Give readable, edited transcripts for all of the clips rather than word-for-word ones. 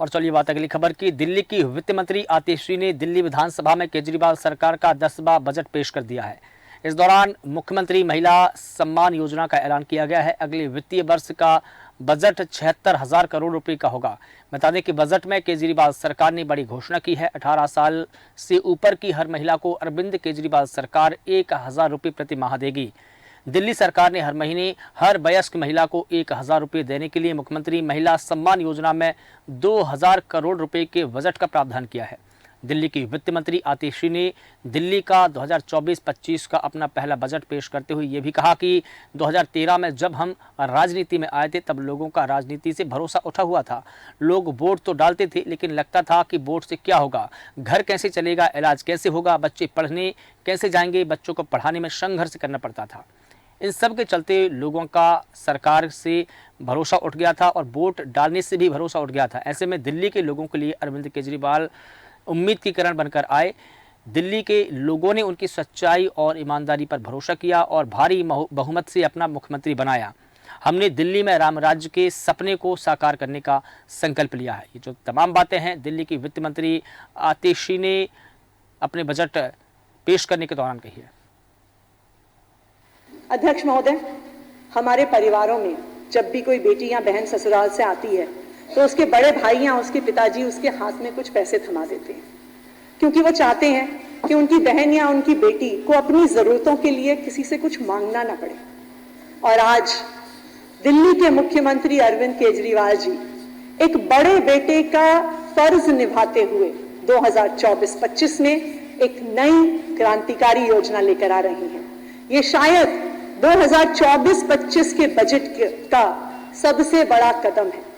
और चलिए बात अगली खबर की। दिल्ली की वित्त मंत्री आतिशी ने दिल्ली विधानसभा में केजरीवाल सरकार का 10वां बजट पेश कर दिया है। इस दौरान मुख्यमंत्री महिला सम्मान योजना का ऐलान किया गया है। अगले वित्तीय वर्ष का बजट 76,000 करोड़ रुपए का होगा। बता दें कि बजट में केजरीवाल सरकार ने बड़ी घोषणा की है। 18 साल से ऊपर की हर महिला को अरविंद केजरीवाल सरकार 1,000 रुपये प्रति माह देगी। दिल्ली सरकार ने हर महीने हर वयस्क महिला को 1,000 रुपये देने के लिए मुख्यमंत्री महिला सम्मान योजना में 2,000 करोड़ रुपए के बजट का प्रावधान किया है। दिल्ली की वित्त मंत्री आतिशी ने दिल्ली का 2024-25 का अपना पहला बजट पेश करते हुए ये भी कहा कि 2013 में जब हम राजनीति में आए थे तब लोगों का राजनीति से भरोसा उठा हुआ था। लोग वोट तो डालते थे लेकिन लगता था कि वोट से क्या होगा, घर कैसे चलेगा, इलाज कैसे होगा, बच्चे पढ़ने कैसे जाएंगे, बच्चों को पढ़ाने में संघर्ष करना पड़ता था। इन सब के चलते लोगों का सरकार से भरोसा उठ गया था और वोट डालने से भी भरोसा उठ गया था। ऐसे में दिल्ली के लोगों के लिए अरविंद केजरीवाल उम्मीद की किरण बनकर आए। दिल्ली के लोगों ने उनकी सच्चाई और ईमानदारी पर भरोसा किया और भारी बहुमत से अपना मुख्यमंत्री बनाया। हमने दिल्ली में राम राज्य के सपने को साकार करने का संकल्प लिया है। ये जो तमाम बातें हैं दिल्ली की वित्त मंत्री आतिशी ने अपने बजट पेश करने के दौरान कही है। अध्यक्ष महोदय, हमारे परिवारों में जब भी कोई बेटी या बहन ससुराल से आती है तो उसके बड़े भाई या उसके पिताजी उसके हाथ में कुछ पैसे थमा देते हैं, क्योंकि वो चाहते हैं कि उनकी बहन या उनकी बेटी को अपनी जरूरतों के लिए किसी से कुछ मांगना ना पड़े। और आज दिल्ली के मुख्यमंत्री अरविंद केजरीवाल जी एक बड़े बेटे का फर्ज निभाते हुए 2024-25 में एक नई क्रांतिकारी योजना लेकर आ रही हैं। ये शायद 2024-25 के बजट का सबसे बड़ा कदम है।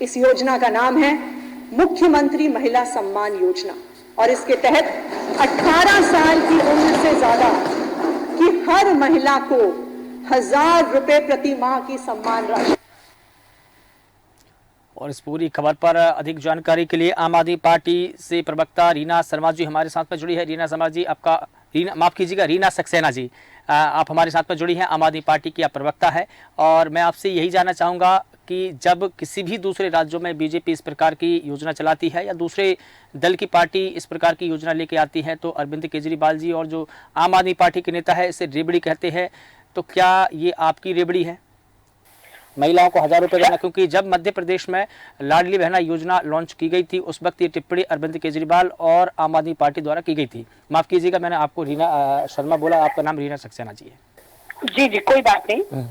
इस योजना का नाम है मुख्यमंत्री महिला सम्मान योजना और इसके तहत 18 साल की उम्र से ज्यादा की हर महिला को 1,000 रुपए प्रति माह की सम्मान राशि। और इस पूरी खबर पर अधिक जानकारी के लिए आम आदमी पार्टी से प्रवक्ता रीना शर्मा जी हमारे साथ में जुड़ी है। रीना शर्मा जी, आपका रीना सक्सेना जी, आप हमारे साथ में जुड़ी हैं। आम आदमी पार्टी की आप प्रवक्ता है और मैं आपसे यही जानना चाहूँगा कि जब किसी भी दूसरे राज्यों में बीजेपी इस प्रकार की योजना चलाती है या दूसरे दल की पार्टी इस प्रकार की योजना लेके आती है तो अरविंद केजरीवाल जी और जो आम आदमी पार्टी के नेता है इसे रेबड़ी कहते हैं, तो क्या ये आपकी रेबड़ी है महिलाओं को 1,000 रुपये देना? क्योंकि जब मध्य प्रदेश में लाडली बहना योजना लॉन्च की गई थी उस वक्त ये टिप्पणी अरविंद केजरीवाल और आम आदमी पार्टी द्वारा की गई थी। माफ कीजिएगा, मैंने आपको रीना शर्मा बोला, आपका नाम रीना सक्सेना जी है। जी जी, कोई बात नहीं।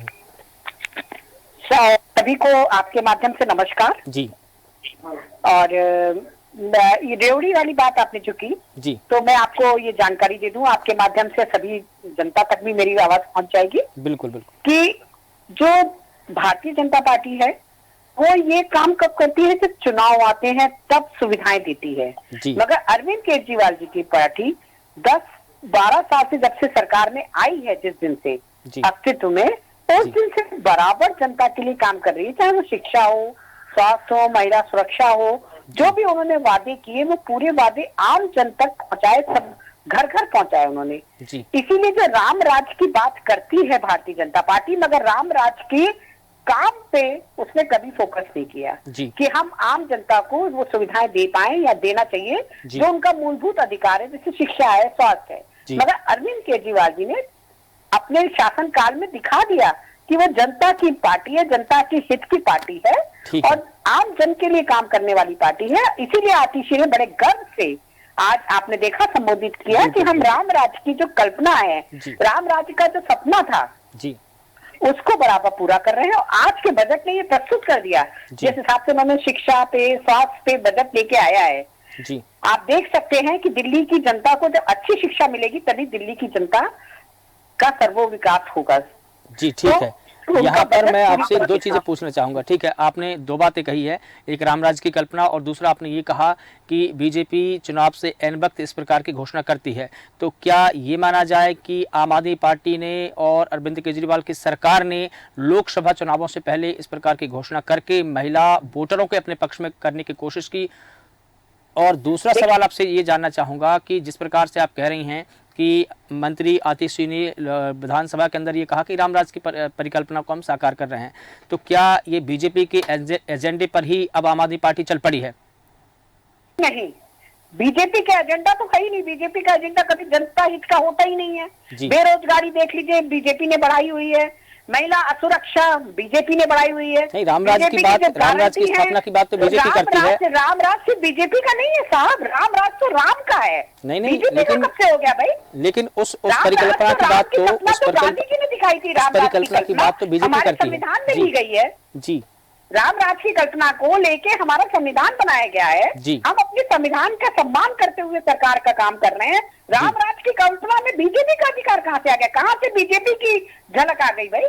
सभी को आपके माध्यम से नमस्कार जी। और ये रेवड़ी वाली बात आपने जो की जी, तो मैं आपको ये जानकारी दे दूं आपके माध्यम से सभी जनता तक भी मेरी आवाज पहुंच जाएगी। बिल्कुल बिल्कुल। कि जो भारतीय जनता पार्टी है वो ये काम कब करती है जब चुनाव आते हैं तब सुविधाएं देती है, मगर अरविंद केजरीवाल जी की पार्टी 10-12 साल से जब से सरकार में आई है जिस दिन से अस्तित्व में उस दिन से बराबर जनता के लिए काम कर रही है, चाहे वो शिक्षा हो, स्वास्थ्य हो, महिला सुरक्षा हो, जो भी उन्होंने वादे किए वो पूरे वादे आम जन तक पहुंचाए, सब घर घर पहुंचाए उन्होंने। इसीलिए जो राम राज की बात करती है भारतीय जनता पार्टी, मगर राम राज के काम पे उसने कभी फोकस नहीं किया कि हम आम जनता को वो सुविधाएं दे पाए या देना चाहिए जो उनका मूलभूत अधिकार है, जैसे शिक्षा है, स्वास्थ्य है। मगर अरविंद केजरीवाल जी ने अपने शासन काल में दिखा दिया कि वो जनता की पार्टी है, जनता के हित की पार्टी है और आम जन के लिए काम करने वाली पार्टी है। इसीलिए आतिशी ने बड़े गर्व से आज आपने देखा संबोधित किया कि हम राम राज की जो कल्पना है, राम राज्य का जो सपना था जी, उसको बराबर पूरा कर रहे हैं। और आज के बजट ने ये प्रस्तुत कर दिया जिस हिसाब से उन्होंने शिक्षा पे, स्वास्थ्य पे बजट लेके आया है जी। आप देख सकते हैं कि दिल्ली की जनता को जब अच्छी शिक्षा मिलेगी तभी दिल्ली की जनता का सर्वो विकास होगा जी। ठीक है, यहाँ पर मैं आपसे दो चीजें पूछना चाहूंगा। ठीक है, आपने दो बातें कही है, एक रामराज की कल्पना और दूसरा आपने ये कहा कि बीजेपी चुनाव से एन वक्त इस प्रकार की घोषणा करती है, तो क्या ये माना जाए कि आम आदमी पार्टी ने और अरविंद केजरीवाल की सरकार ने लोकसभा चुनावों से पहले इस प्रकार की घोषणा करके महिला वोटरों के अपने पक्ष में करने की कोशिश की? और दूसरा सवाल आपसे ये जानना चाहूंगा कि जिस प्रकार से आप कह रही हैं कि मंत्री आतिशी ने विधानसभा के अंदर ये कहा कि रामराज की परिकल्पना को हम साकार कर रहे हैं, तो क्या ये बीजेपी के एजेंडे पर ही अब आम आदमी पार्टी चल पड़ी है? नहीं, बीजेपी का एजेंडा तो है ही नहीं। बीजेपी का एजेंडा कभी जनता हित का होता ही नहीं है। बेरोजगारी देख लीजिए, बीजेपी ने बढ़ाई हुई है। महिला असुरक्षा बीजेपी ने बढ़ाई हुई है। नहीं, रामराज की बात, रामराज की स्थापना की बात तो बीजेपी करती है। रामराज सिर्फ बीजेपी का नहीं है साहब, रामराज तो राम का है। नहीं, बीजेपी का कब से हो गया भाई? लेकिन उस परिकल्पना की बात तो गांधी जी ने दिखाई थी। परिकल्पना की बात तो बीजेपी करती है, संविधान में दी गई है जी। रामराज की कल्पना को लेके हमारा संविधान बनाया गया है। हम अपने संविधान का सम्मान करते हुए सरकार का काम कर रहे हैं। रामराज की कल्पना में बीजेपी का अधिकार कहां से आ गया? कहां से बीजेपी की झलक आ गई भाई?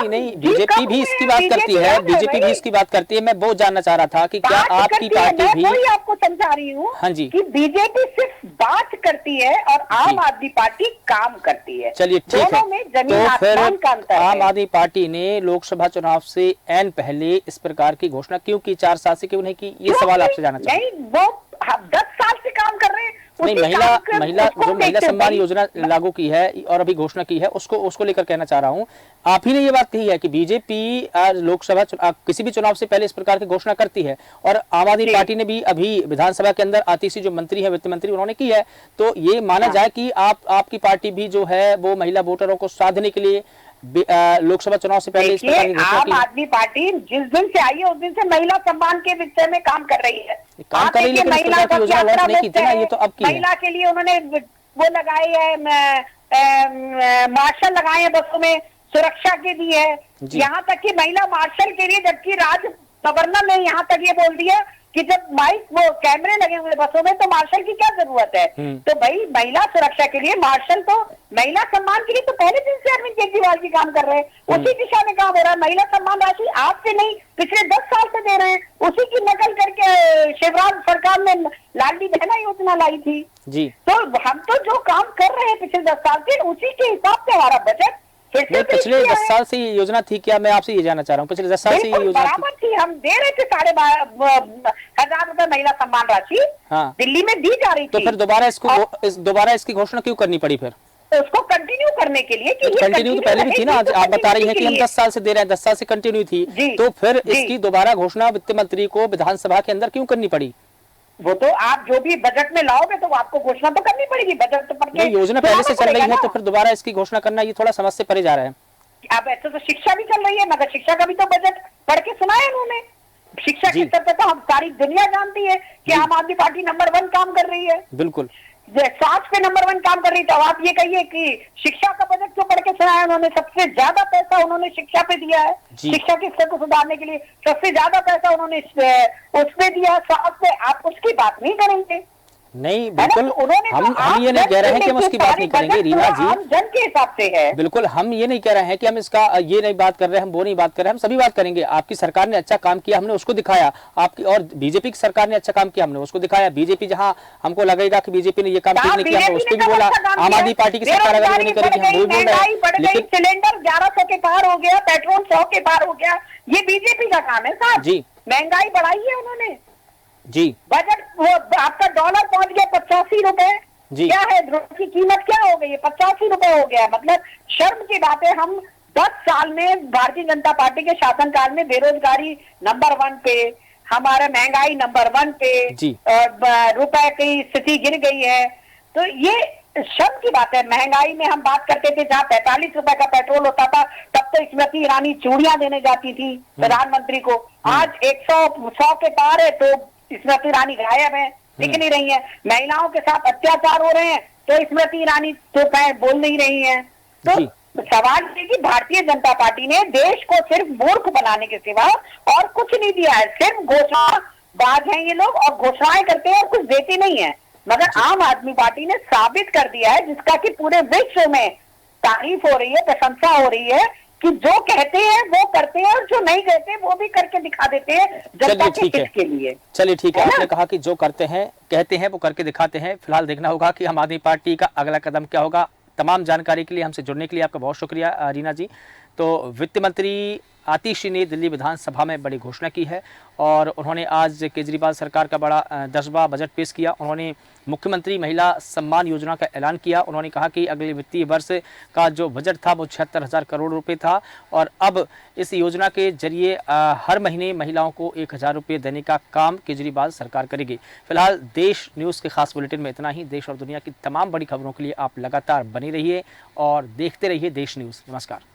नहीं, बीजेपी भी इसकी बात करती है, बीजेपी भी इसकी बात करती है। मैं वो जानना चाह रहा था कि क्या आपकी पार्टी भी? मैं आपको समझा रही हूँ हाँ जी, कि बीजेपी सिर्फ बात करती है और आम आदमी पार्टी काम करती है। चलिए ठीक है, दोनों में जमीन आसमान का अंतर है। आम आदमी पार्टी ने लोकसभा चुनाव से ऐन पहले इस प्रकार की घोषणा क्यों की? 4 साल से क्यों नहीं की? ये सवाल आपसे जानना चाहूँ। नहीं, वो 10 साल से काम कर रहे हैं। नहीं, महिला सम्मान योजना लागू की है और अभी घोषणा की है, उसको लेकर कहना चाह रहा हूँ। आप ही ने ये बात कही है कि बीजेपी लोकसभा किसी भी चुनाव से पहले इस प्रकार की घोषणा करती है, और आम आदमी पार्टी ने भी अभी विधानसभा के अंदर आती सी जो मंत्री है, वित्त मंत्री, उन्होंने की है। तो ये माना जाए कि आपकी पार्टी भी जो है वो महिला वोटरों को साधने के लिए लोकसभा चुनाव से पहले इस प्रकार की घोषणा की। आम आदमी पार्टी जिस दिन से आई है उस दिन से महिला सम्मान के विषय में काम कर रही है। काम कर रही है, लेकिन इस प्रकार की योजना लॉन्च नहीं की थी ना, ये तो अब की है। महिला के लिए उन्होंने वो लगाए है, मार्शल लगाए हैं बसों में, सुरक्षा के दी है। यहाँ तक कि महिला मार्शल के लिए, जबकि राज गवर्नर ने यहाँ तक ये बोल दिया कि जब माइक वो कैमरे लगे हुए बसों में तो मार्शल की क्या जरूरत है? तो भाई महिला सुरक्षा के लिए मार्शल, तो महिला सम्मान के लिए तो पहले दिन से अरविंद केजरीवाल जी काम कर रहे हैं। उसी दिशा में काम हो रहा है। महिला सम्मान राशि आज से नहीं, पिछले 10 साल से दे रहे हैं। उसी की नकल करके शिवराज सरकार ने लाडली बहना योजना लाई थी जी। तो हम तो जो काम कर रहे हैं पिछले 10 साल से, उसी के हिसाब से हमारा बजट पिछले 10 साल से ये योजना थी क्या? मैं आपसे ये जानना चाह रहा हूँ, पिछले 10 साल से ये योजना बराबर थी। हम दे रहे थे 12,500 रुपए महिला सम्मान राशि। हाँ, दिल्ली में दी जा रही थी। तो फिर दोबारा इसकी घोषणा क्यों करनी पड़ी फिर? उसको कंटिन्यू करने के लिए। कंटिन्यू तो पहले भी थी ना, आप बता रही हैं कि हम 10 साल से दे रहे हैं, 10 साल से कंटिन्यू थी। तो फिर इसकी दोबारा घोषणा वित्त मंत्री को विधानसभा के अंदर क्यों करनी पड़ी? वो तो आप जो भी बजट में लाओगे तो आपको घोषणा तो करनी पड़ेगी। बजट तो पढ़ के योजना पहले से चल रही है, तो फिर दोबारा इसकी घोषणा करना ये थोड़ा समझ से परे जा रहा है। अब ऐसे तो शिक्षा भी चल रही है, मगर शिक्षा का भी तो बजट पढ़ के सुनाया उन्होंने। शिक्षा के स्तर पर तो हम सारी दुनिया जानती है कि आम आदमी पार्टी नंबर 1 काम कर रही है। बिल्कुल, स्वास्थ्य पे नंबर 1 काम कर रही। तो आप ये कहिए कि शिक्षा का बजट जो पढ़ के सुनाया उन्होंने, सबसे ज्यादा पैसा उन्होंने शिक्षा पे दिया है। शिक्षा के स्तर को सुधारने के लिए सबसे ज्यादा पैसा उन्होंने उस पे दिया, स्वास्थ्य पे। आप उसकी बात नहीं करेंगे? नहीं, बिल्कुल हम ये नहीं कह रहे हैं कि हम उसकी बात नहीं करेंगे रीना जी, जन के हिसाब से है। बिल्कुल हम ये नहीं कह रहे हैं कि हम इसका ये नहीं बात कर रहे हैं, हम वो नहीं बात कर रहे हैं, हम सभी बात करेंगे। आपकी सरकार ने अच्छा काम किया, हमने उसको दिखाया। आपकी और बीजेपी की सरकार ने अच्छा काम किया, हमने उसको दिखाया। बीजेपी जहां हमको लगेगा कि बीजेपी ने ये काम ठीक नहीं किया, हमने उस पर भी बोला। आम आदमी पार्टी की सरकार अगर नहीं करेगी हम वो बोल रहे हैं। लेकिन सिलेंडर 1100 के पार हो गया, पेट्रोल 100 के पार हो गया, ये बीजेपी का काम है साहब जी। महंगाई बढ़ाई है उन्होंने जी। बजट वो आपका डॉलर पहुंच गया 85 रुपए। क्या है की कीमत क्या हो गई है? 85 रुपए हो गया। मतलब शर्म की बात है। हम 10 साल में भारतीय जनता पार्टी के शासनकाल में बेरोजगारी नंबर 1 पे, हमारा महंगाई नंबर 1 पे, रुपए की स्थिति गिर गई है। तो ये शर्म की बात है। महंगाई में हम बात करते थे, जहाँ 45 रुपए का पेट्रोल होता था तब तो स्मृति ईरानी चूड़ियां देने जाती थी प्रधानमंत्री को। आज 100 के पार है तो स्मृति ईरानी गायब है, दिख नहीं रही है। महिलाओं के साथ अत्याचार हो रहे हैं तो स्मृति ईरानी तो बोल नहीं रही है। तो सवाल ये कि भारतीय जनता पार्टी ने देश को सिर्फ मूर्ख बनाने के सिवा और कुछ नहीं दिया है। सिर्फ घोषणाबाज हैं ये लोग, और घोषणाएं करते हैं और कुछ देते नहीं है। मगर आम आदमी पार्टी ने साबित कर दिया है, जिसका कि पूरे विश्व में तारीफ हो रही है, प्रशंसा हो रही है, कि जो कहते हैं वो करते हैं और जो नहीं कहते वो भी करके दिखा देते हैं जनता के हित के लिए। चलिए ठीक है, आपने कहा कि जो करते हैं कहते हैं वो करके दिखाते हैं। फिलहाल देखना होगा कि आम आदमी पार्टी का अगला कदम क्या होगा। तमाम जानकारी के लिए हमसे जुड़ने के लिए आपका बहुत शुक्रिया रीना जी। तो वित्त मंत्री आतिशी ने दिल्ली विधानसभा में बड़ी घोषणा की है और उन्होंने आज केजरीवाल सरकार का बड़ा 10वां बजट पेश किया। उन्होंने मुख्यमंत्री महिला सम्मान योजना का ऐलान किया। उन्होंने कहा कि अगले वित्तीय वर्ष का जो बजट था वो 76,000 करोड़ रुपए था और अब इस योजना के जरिए हर महीने महिलाओं को 1,000 रुपये देने का काम केजरीवाल सरकार करेगी। फिलहाल देश न्यूज़ के खास बुलेटिन में इतना ही। देश और दुनिया की तमाम बड़ी खबरों के लिए आप लगातार बने रहिए और देखते रहिए देश न्यूज़। नमस्कार।